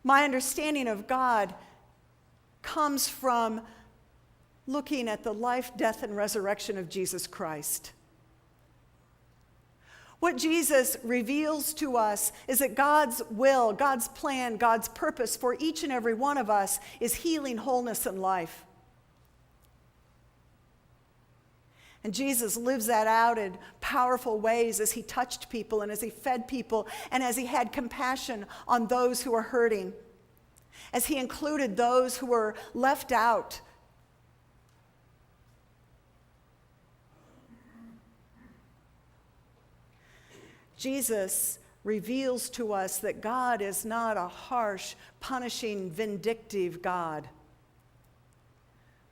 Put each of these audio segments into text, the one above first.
My understanding of God comes from looking at the life, death, and resurrection of Jesus Christ. What Jesus reveals to us is that God's will, God's plan, God's purpose for each and every one of us is healing, wholeness, and life. And Jesus lives that out in powerful ways as he touched people and as he fed people and as he had compassion on those who are hurting, as he included those who were left out. Jesus reveals to us that God is not a harsh, punishing, vindictive God.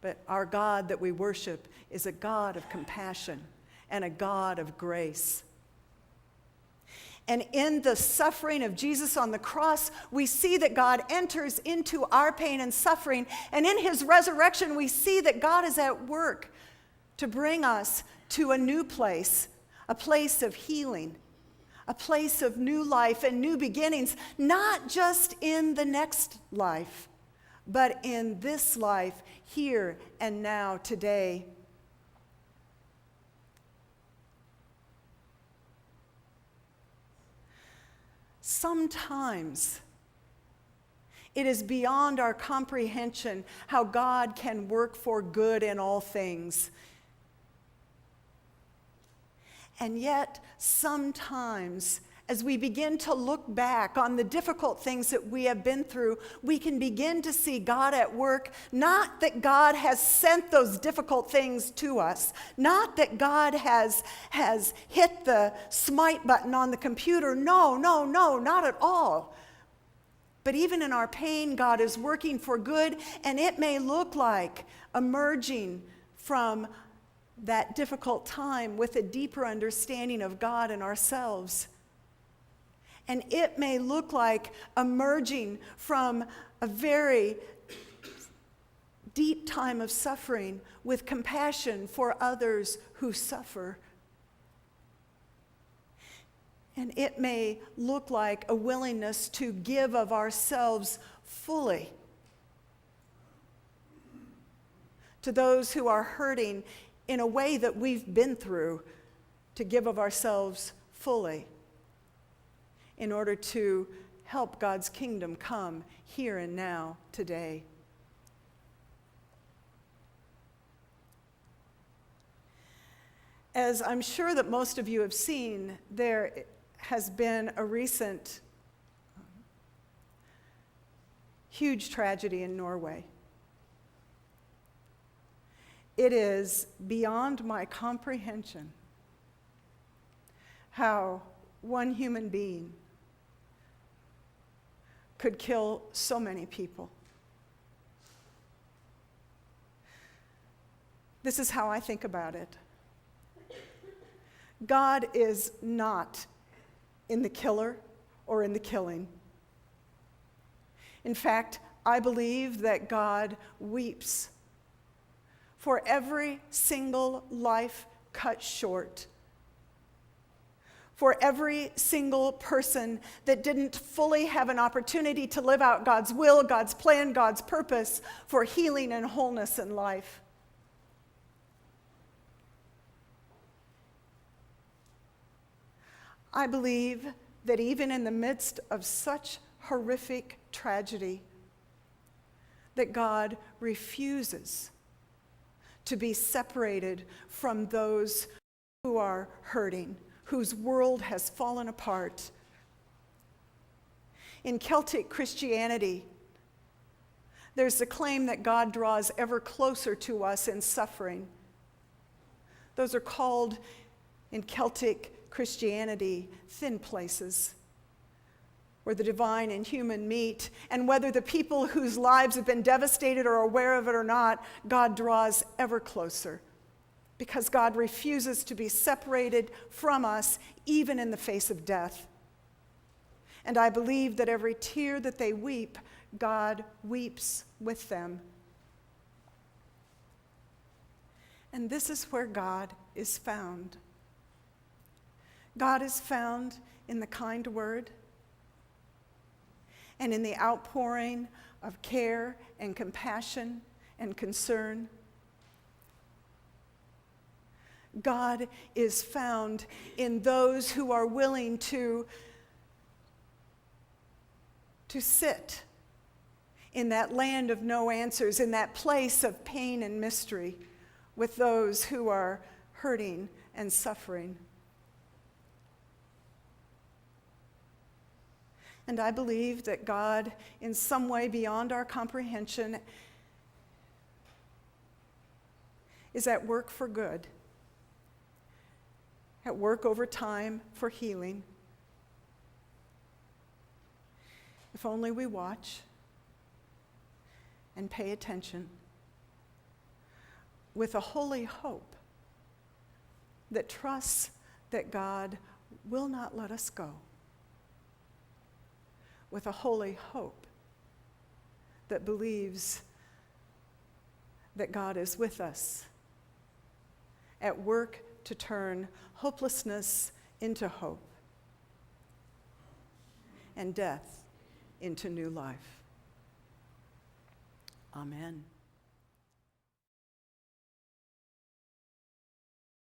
But our God that we worship is a God of compassion and a God of grace. And in the suffering of Jesus on the cross, we see that God enters into our pain and suffering. And in his resurrection, we see that God is at work to bring us to a new place, a place of healing, a place of new life and new beginnings, not just in the next life, but in this life, here and now, today. Sometimes it is beyond our comprehension how God can work for good in all things. And yet, sometimes, as we begin to look back on the difficult things that we have been through, we can begin to see God at work. Not that God has sent those difficult things to us, not that God has hit the smite button on the computer. No, not at all. But even in our pain, God is working for good, and it may look like emerging from that difficult time with a deeper understanding of God and ourselves. And it may look like emerging from a very deep time of suffering with compassion for others who suffer. And it may look like a willingness to give of ourselves fully to those who are hurting in a way that we've been through, to give of ourselves fully in order to help God's kingdom come here and now, today. As I'm sure that most of you have seen, there has been a recent huge tragedy in Norway. It is beyond my comprehension how one human being could kill so many people. This is how I think about it. God is not in the killer or in the killing. In fact, I believe that God weeps for every single life cut short, for every single person that didn't fully have an opportunity to live out God's will, God's plan, God's purpose for healing and wholeness in life. I believe that even in the midst of such horrific tragedy, that God refuses to be separated from those who are hurting, whose world has fallen apart. In Celtic Christianity, there's the claim that God draws ever closer to us in suffering. Those are called, in Celtic Christianity, thin places, where the divine and human meet, and whether the people whose lives have been devastated are aware of it or not, God draws ever closer, because God refuses to be separated from us, even in the face of death. And I believe that every tear that they weep, God weeps with them. And this is where God is found. God is found in the kind word, and in the outpouring of care and compassion and concern. God is found in those who are willing to sit in that land of no answers, in that place of pain and mystery, with those who are hurting and suffering. And I believe that God, in some way beyond our comprehension, is at work for good, at work over time for healing. If only we watch and pay attention with a holy hope that trusts that God will not let us go, with a holy hope that believes that God is with us, at work to turn hopelessness into hope and death into new life. Amen.